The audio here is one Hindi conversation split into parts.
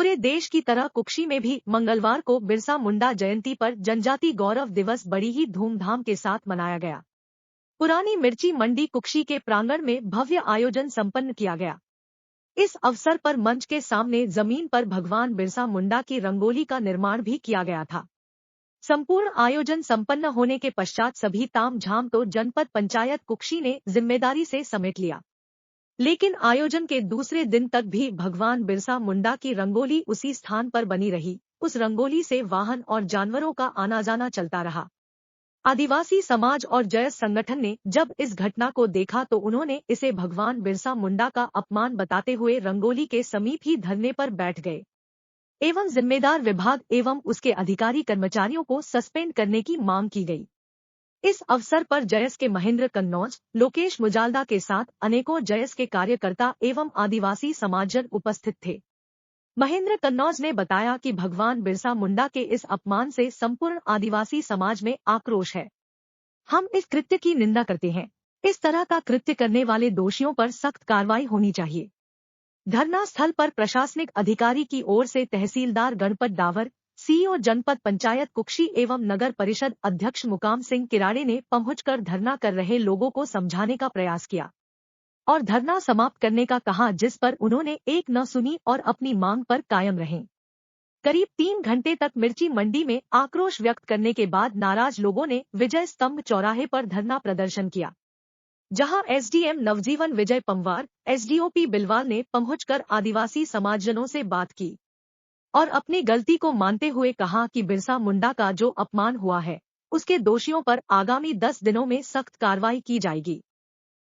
पूरे देश की तरह कुक्षी में भी मंगलवार को बिरसा मुंडा जयंती पर जनजाति गौरव दिवस बड़ी ही धूमधाम के साथ मनाया गया। पुरानी मिर्ची मंडी कुक्षी के प्रांगण में भव्य आयोजन संपन्न किया गया। इस अवसर पर मंच के सामने जमीन पर भगवान बिरसा मुंडा की रंगोली का निर्माण भी किया गया था। संपूर्ण आयोजन संपन्न होने के पश्चात सभी ताम झाम तो जनपद पंचायत कुक्षी ने जिम्मेदारी से समेट लिया, लेकिन आयोजन के दूसरे दिन तक भी भगवान बिरसा मुंडा की रंगोली उसी स्थान पर बनी रही। उस रंगोली से वाहन और जानवरों का आना जाना चलता रहा। आदिवासी समाज और जयस संगठन ने जब इस घटना को देखा तो उन्होंने इसे भगवान बिरसा मुंडा का अपमान बताते हुए रंगोली के समीप ही धरने पर बैठ गए एवं जिम्मेदार विभाग एवं उसके अधिकारी कर्मचारियों को सस्पेंड करने की मांग की गई। इस अवसर पर जयस के महेंद्र कन्नौज, लोकेश मुजालदा के साथ अनेकों जयस के कार्यकर्ता एवं आदिवासी समाजजन उपस्थित थे। महेंद्र कन्नौज ने बताया कि भगवान बिरसा मुंडा के इस अपमान से संपूर्ण आदिवासी समाज में आक्रोश है। हम इस कृत्य की निंदा करते हैं। इस तरह का कृत्य करने वाले दोषियों पर सख्त कार्रवाई होनी चाहिए। धरना स्थल पर प्रशासनिक अधिकारी की ओर से तहसीलदार गणपत डावर, सीईओ जनपद पंचायत कुक्षी एवं नगर परिषद अध्यक्ष मुकाम सिंह किराड़े ने पहुंचकर धरना कर रहे लोगों को समझाने का प्रयास किया और धरना समाप्त करने का कहा, जिस पर उन्होंने एक न सुनी और अपनी मांग पर कायम रहे। करीब 3 घंटे तक मिर्ची मंडी में आक्रोश व्यक्त करने के बाद नाराज लोगों ने विजय स्तंभ चौराहे पर धरना प्रदर्शन किया, जहां एसडीएम नवजीवन विजय पंवार, एसडीओपी बिलवाल ने पहुंचकर आदिवासी समाजजनों से बात की और अपनी गलती को मानते हुए कहा कि बिरसा मुंडा का जो अपमान हुआ है उसके दोषियों पर आगामी 10 दिनों में सख्त कार्रवाई की जाएगी।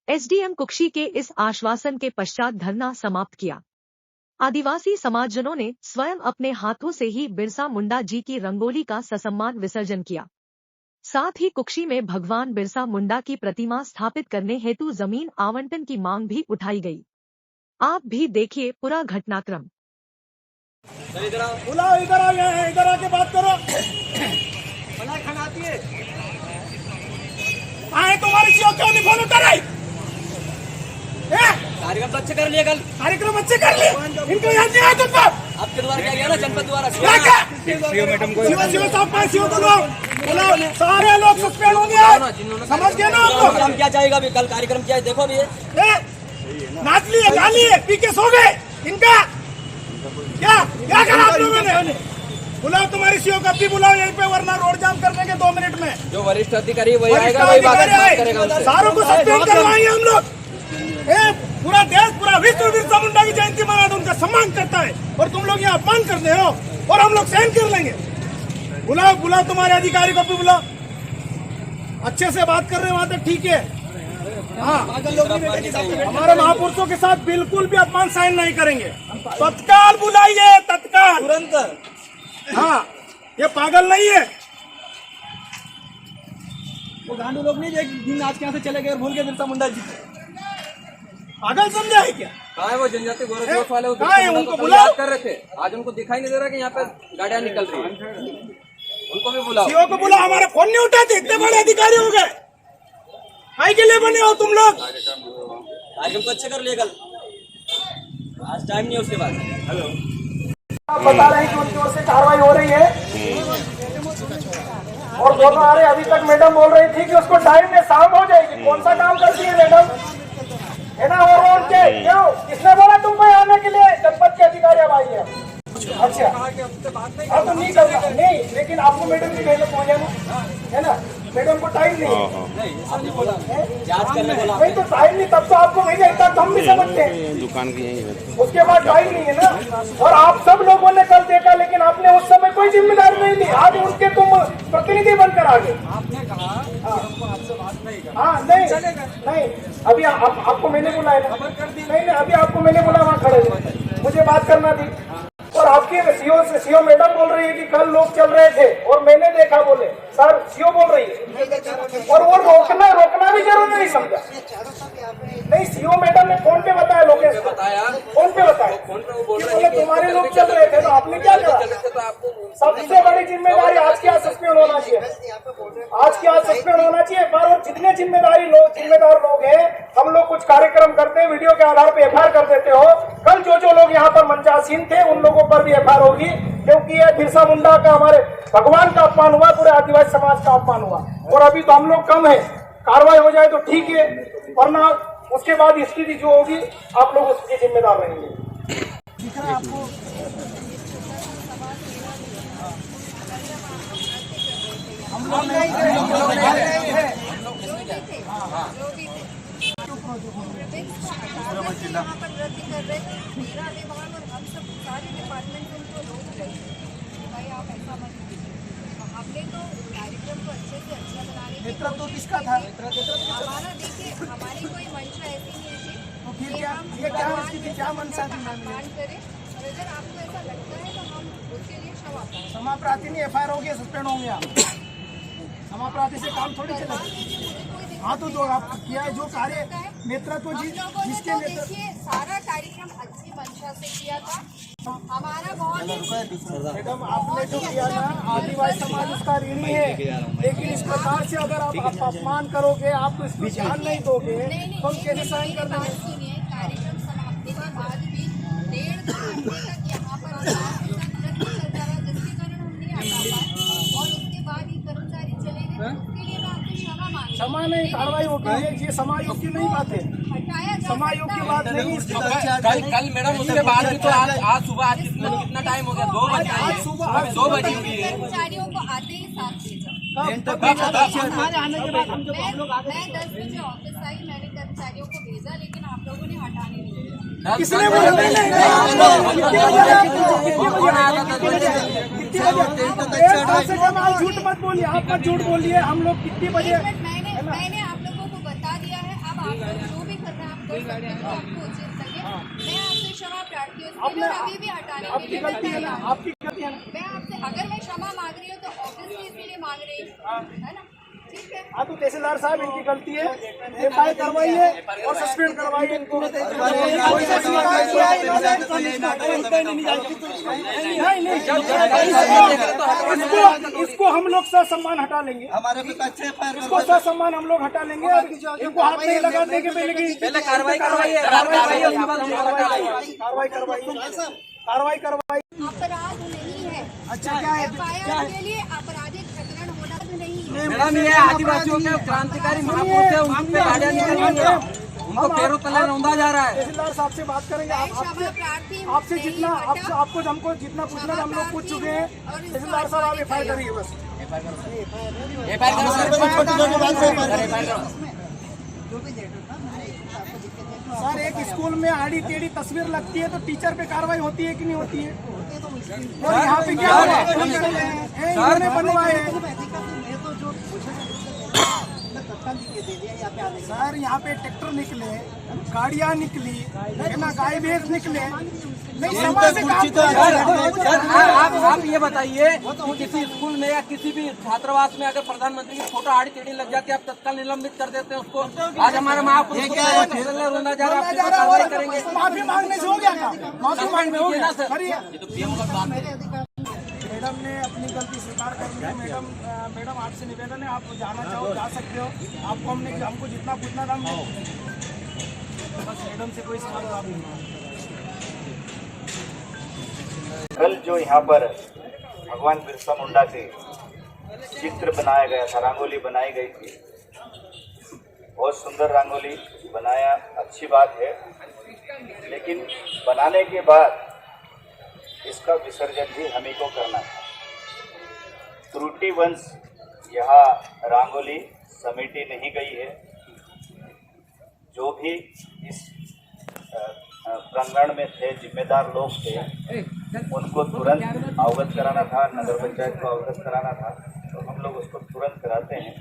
एसडीएम कुक्षी के इस आश्वासन के पश्चात धरना समाप्त किया। आदिवासी समाजजनों ने स्वयं अपने हाथों से ही बिरसा मुंडा जी की रंगोली का ससम्मान विसर्जन किया। साथ ही कुक्षी में भगवान बिरसा मुंडा की प्रतिमा स्थापित करने हेतु जमीन आवंटन की मांग भी उठाई गई। आप भी देखिए पूरा घटनाक्रम। बुलाओ, इधर आ गए, इधर आके बात करो। खानाती है आए तुम्हारी सीओ क्यों नहीं फोन उठा रही? कार्यक्रम अच्छे कर लिए, कल कार्यक्रम अच्छे कर लिए, इनको याद नहीं आया तुमको? आपके द्वारा क्या गया ना, जनपद द्वारा सीओ मैडम को, सीओ साहब का सीओ बुलाओ, सारे लोग सस्पेंड हो गए। समझ गए ना आपको? काम क्या चाहेगा अभी? कल कार्यक्रम क्या है देखो भी, नाच लिए, गा लिए, पी के सो गए। इनका क्या क्या करा आप लोगों ने? बुलाओ तुम्हारी सीओ कब भी बुलाओ यहीं पे, वरना रोड जाम कर देंगे 2 मिनट में। जो वरिष्ठ अधिकारी वही आएगा, वही बात करेगा। सारों को सस्पेंड करवाएंगे हम लोग। पूरा देश, पूरा विश्व बिरसा मुंडा की जयंती मनाता, उनका सम्मान करता है और तुम लोग यहाँ अपमान करते हो और हम लोग सहन कर लेंगे। बुलाओ बुलाओ तुम्हारे अधिकारी को भी बुलाओ, अच्छे से बात कर रहे हैं वहाँ तक ठीक है। हाँ, हमारे महापुरुषों के साथ बिल्कुल भी अपमान सहन नहीं करेंगे। तत्काल बुलाइए, तत्काल, तुरंत। हाँ, ये पागल नहीं है। वो गांडू लोग नहीं, एक दिन आज के यहाँ से चले गए और भूल गए बिरसा मुंडा जी को। पागल समझा है क्या? कहाँ है वो जनजाति गौरव दिवस वाले? उनको बुलाओ। कर रहे थे, आज उनको दिखाई नहीं दे रहा कि यहाँ पे गाड़ियाँ निकल रही है। उनको भी बुलाओ। सीओ को बुलाओ, हमारा फोन नहीं उठाते, इतने बड़े अधिकारी हो गए। काहे के लिए बने हो तुम लोग? कार्यक्रम तो अच्छे कर लिए, कल आज टाइम नहीं है उसके बाद। हेलो, आप बता रहे हैं कि उनकी ओर से कार्रवाई हो रही है और दोनों आ रहे। अभी तक मैडम बोल रही थी कि उसको टाइम में शाम हो जाएगी। कौन सा काम करती है मैडम, है ना? और उनके क्यों, किसने बोला तुमको आने के लिए? जनपद के अधिकारी अब आई है। अच्छा, आप तो नहीं करना नहीं, लेकिन आपको मैडम की मेहनत हो जाना है ना। मैडम को टाइम नहीं है, नहीं तो टाइम नहीं, तब तो आपको भेजा, इतना तो हम भी समझते हैं। दुकान की यही है, उसके बाद टाइम नहीं है ना। और आप सब लोगों ने कल देखा, लेकिन आपने उस समय कोई जिम्मेदारी नहीं ली। आज उनके तुम प्रतिनिधि बनकर आ गए। आपने कहा आपसे बात नहीं कर। हाँ, नहीं, अभी आपको मैंने बुलाया ना। नहीं, अभी आपको मैंने बुलाया, वहाँ खड़े मुझे बात करना थी। और आपकी सीओ मैडम बोल रही है कि कल लोग चल रहे थे और मैंने देखा, बोले सर, सीओ बोल रही है। और वो रोकना भी जरूरी नहीं समझा। नहीं, सीओ मैडम ने फोन पे बताया, लोकेशन बताया, फोन पे बताया, फोन पे वो बोल रहे हैं तुम्हारे लोग चल रहे थे, तो आपने क्या करा? सबसे बड़ी जिम्मेदारी आज क्या सस्पेंड होना चाहिए। आज की आज सस्पेंड होना चाहिए। और जितने जिम्मेदार लोग हैं, हम लोग कुछ कार्यक्रम करते हैं, वीडियो के आधार पे एफआईआर कर देते हो। कल जो लोग यहाँ पर मंचासीन थे उन लोगों पर भी एफआईआर होगी, क्योंकि ये बिरसा मुंडा का, हमारे भगवान का अपमान हुआ, पूरे आदिवासी समाज का अपमान हुआ। और अभी तो हम लोग कम है, कार्रवाई हो जाए तो ठीक है, वरना उसके बाद स्थिति जो होगी आप लोग उसके जिम्मेदार रहेंगे। दिख रहा है आपको? हम लोग नहीं थे। यहाँ पर वृद्धि कर रहे थे, मेरा विभाग और हम सब सारे डिपार्टमेंट उनको रोक रहे थे कि भाई आप ऐसा मत कीजिए। हमने तो कार्यक्रम को अच्छे से अच्छा बनाने की नेतृत्व किसका था? हमारा देखिए, हमारी कोई मंशा ऐसी नहीं थी तो फिर कि क्या हम ये क्या स्थिति, क्या मंशा थी? अपमान करें। और अगर आपको ऐसा लगता है तो हम उसके लिए क्षमा करें। क्षमा प्रार्थी नहीं, एफआईआर हो गया, सस्पेंड होंगे आप। क्षमा प्रार्थी से काम थोड़ी चलेगा। हाँ तो जो आप किया है, जो कार्य नेतृत्व जिसके नेतृत्व, देखिए सारा कार्यक्रम अच्छी मंशा से किया था। हमारा बहुत मैडम आपने जो किया ना, आदिवासी समाज उसका ऋणी है, लेकिन इस प्रकार से अगर आप अपमान करोगे, आप इसको ध्यान नहीं दोगे तो हम कैसे सहन कर देंगे? सुनिए, कार्यक्रम समाप्ति के बाद भी 1.5 घंटे तक यहाँ पर नृत्य चलता रहा, जिसके कारण हम नहीं हटा पाए। और उसके बाद ही कर्मचारी चले गए, उसके लिए मैं आपसे क्षमा मांगती हूँ। क्षमा नहीं, कार्रवाई होगी। ये समायोग की नहीं बात है, हटाया जा समायोग की बात नहीं। कल मैडम उसके बाद भी तो आज सुबह कितना टाइम हो गया? 2 बजे। आज सुबह 2 बजे हुई है। कर्मचारियों को आते ही साथ भेजा। हमारे आने के बाद हम मैं 10 बजे ऑफिस आई, मैंने कर्मचारियों को भेजा, लेकिन आप लोगों ने हटाने नहीं दिया। किसने बोला? से कम आप झूठ मत बोलिए, आप मत झूठ बोलिए। हम लोग कितने बजे? मैंने आप लोगों को बता दिया है। अब आप लोग जो भी कर रहे हैं आप कर सकते हैं, तो आपको उचित लगे। मैं आपसे क्षमा प्रार्थी हूँ, इसके लिए अभी भी हटाने के लिए गलती है ना, आपकी गलती है ना। मैं आपसे, अगर मैं क्षमा मांग रही हूँ तो ऑफिस से इसीलिए मांग रही हूँ, है ना? ठीक है। हाँ तो तहसीलदार साहब, इनकी गलती है, एफआईआर करवाइए और सस्पेंड करवाइए इनको। इसको हम लोग सम्मान हटा लेंगे, हमारे पे अच्छे इसको सम्मान हम लोग हटा लेंगे। इनको हाथ नहीं लगाने के पहले कार्रवाई करवाइए। कार्रवाई करवाई। अपराध नहीं है। अच्छा क्या है? एफआईआर के लिए आपराधिक प्रकरण होना नहीं है। मैडम ये आदिवासियों के क्रांतिकारी महापुरुष है, उन पे गाड़ियाँ निकल रही है, उनको पैरों तले रौंदा जा रहा है। तहसीलदार साहब से बात करेंगे। आपसे जितना आपको हमको जितना पूछना था हम लोग पूछ चुके हैं। तहसीलदार साहब आप एफआईआर करिए बस। सर एक स्कूल में आड़ी टेढ़ी तस्वीर लगती है तो टीचर पे कार्रवाई होती है कि नहीं होती है? और यहाँ पे क्या हुआ? इन्होंने बनवाए सर, यहाँ पे ट्रैक्टर निकले, गाड़ियाँ निकली है ना, गाय भैंस निकले, नहीं समाज से आप ये बताइए कि किसी स्कूल में या किसी भी छात्रावास में अगर प्रधानमंत्री की फोटो आड़ी टेढ़ी लग जाती है, आप तत्काल निलंबित कर देते हैं उसको। आज हमारे महापुरुष रोना जा रहा है, कार्रवाई करेंगे। माफी मांगने से हो गया था? माफी मांगने हो गया सर। मैडम ने अपनी गलती स्वीकार कर ली। मैडम आपसे निवेदन है, आप जाना चाहो जा सकते हो। आपको हमको जितना पूछना था बस मैडम से कोई सवाल जवाब नहीं। कल जो यहाँ पर भगवान बिरसा मुंडा के चित्र बनाया गया था, रंगोली बनाई गई थी, बहुत सुंदर रंगोली बनाया, अच्छी बात है। लेकिन बनाने के बाद इसका विसर्जन भी हमें को करना है। त्रुटिवंश यहाँ रंगोली समेटी नहीं गई है। जो भी इस प्रांगण में थे, जिम्मेदार लोग थे, उनको तुरंत अवगत कराना था, नगर पंचायत को अवगत कराना था, तो हम लोग उसको तुरंत कराते हैं।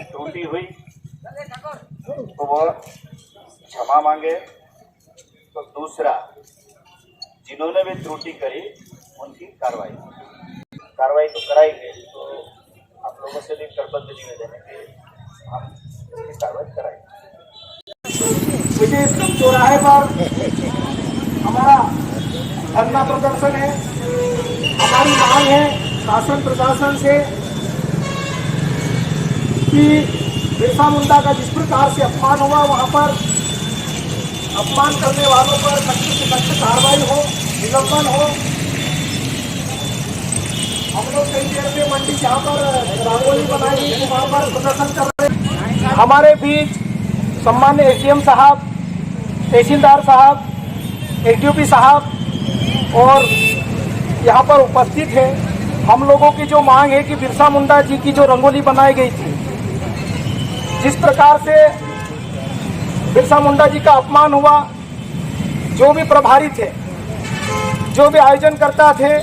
त्रुटि हुई तो वो क्षमा मांगे। तो दूसरा, जिन्होंने भी त्रुटि करी उनकी कार्रवाई तो कराएंगे। तो आप लोगों से भी करबद्ध निवेदन है कि हम इसकी कार्रवाई कराएंगे। विजय चौराहे पर हमारा धरना प्रदर्शन है। हमारी मांग है शासन प्रशासन से कि बिरसा मुंडा का जिस प्रकार से अपमान हुआ, वहाँ पर अपमान करने वालों पर सख्त से सख्त कार्रवाई हो, निलंबन हो। हम लोग कई देर से मंडी जहाँ पर रंगोली बनाई वहाँ पर प्रदर्शन कर रहे हैं। हमारे बीच सम्मान्य एसडीएम साहब, तहसीलदार साहब, एसडीओपी साहब और यहाँ पर उपस्थित है। हम लोगों की जो मांग है कि बिरसा मुंडा जी की जो रंगोली बनाई गई थी, जिस प्रकार से बिरसा मुंडा जी का अपमान हुआ, जो भी प्रभारी थे, जो भी आयोजनकर्ता थे,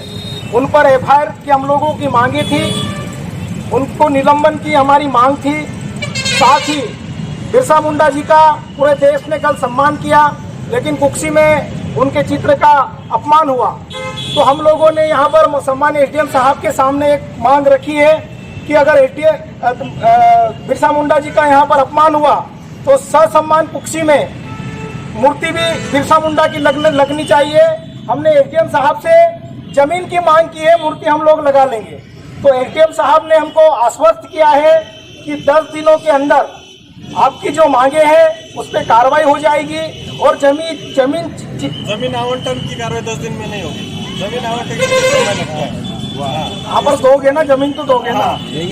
उन पर एफआईआर की हम लोगों की मांगे थी, उनको निलंबन की हमारी मांग थी। साथ ही बिरसा मुंडा जी का पूरे देश ने कल सम्मान किया, लेकिन कुक्षी में उनके चित्र का अपमान हुआ। तो हम लोगों ने यहाँ पर सम्मान्य एसडीएम साहब के सामने एक मांग रखी है कि अगर बिरसा मुंडा जी का यहाँ पर अपमान हुआ तो ससम्मान कुक्षी में मूर्ति भी बिरसा मुंडा की लगनी चाहिए। हमने एसडीएम साहब से जमीन की मांग की है, मूर्ति हम लोग लगा लेंगे। तो एसडीएम साहब ने हमको आश्वस्त किया है कि 10 दिनों के अंदर आपकी जो मांगे हैं उस पर कार्रवाई हो जाएगी और जमीन आवंटन की कार्रवाई 10 दिन में नहीं होगी। जमीन आवंटन के लिए समय लगता है। यहाँ पर दोगे ना, जमीन तो दोगे ना।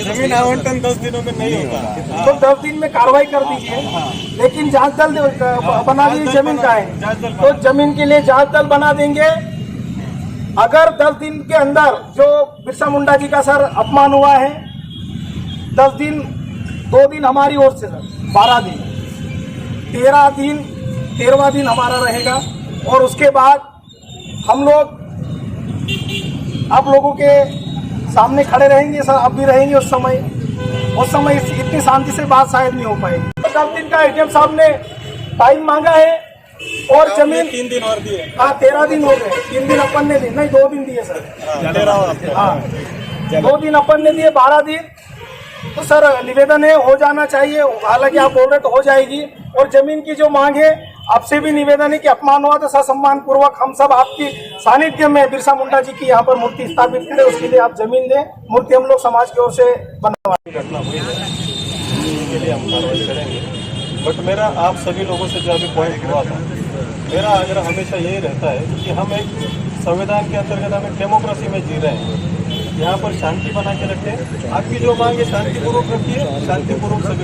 जमीन आवंटन 10 दिनों में नहीं होगा, तो 10 दिन में कार्रवाई कर दीजिए, लेकिन जांच दल बना दीजिए। जमीन का है तो जमीन के लिए जांच दल बना देंगे। अगर 10 दिन के अंदर जो बिरसा मुंडा जी का सर अपमान हुआ है, 10 दिन, 2 दिन हमारी ओर से सर 12 दिन, 13वां दिन हमारा रहेगा। और उसके बाद हम लोग आप लोगों के सामने खड़े रहेंगे सर, अब भी रहेंगे। उस समय इतनी शांति से बात शायद नहीं हो पाएगी। 10 दिन का एसडीएम साहब ने टाइम मांगा है और जमीन 3 दिन और दिए। हाँ, 13 दिन हो गए। 3 दिन अपन ने दिए, नहीं 2 दिन दिए सर। हाँ, 2 दिन अपन ने दिए, 12 दिन। तो सर निवेदन है, हो जाना चाहिए। हालांकि आप बोल रहे तो हो जाएगी। और जमीन की जो मांग है, आपसे भी निवेदन है कि अपमान हुआ तो ससम्मान पूर्वक हम सब आपकी सानिध्य में बिरसा मुंडा जी की यहाँ पर मूर्ति स्थापित करें, उसके लिए आप जमीन दें। मूर्ति हम लोग समाज की ओर से बनवाएंगे। घटना हुई है, इसके लिए हम कार्रवाई करेंगे। बट मेरा आप सभी लोगों से जो अभी पॉइंट हुआ था, मेरा आग्रह हमेशा यही रहता है कि हम एक संविधान के अंतर्गत हम एक डेमोक्रेसी में जी रहे हैं। यहाँ पर शांति बना के रखें। आपकी जो मांग है शांतिपूर्वक रखिए, शांतिपूर्वक सभी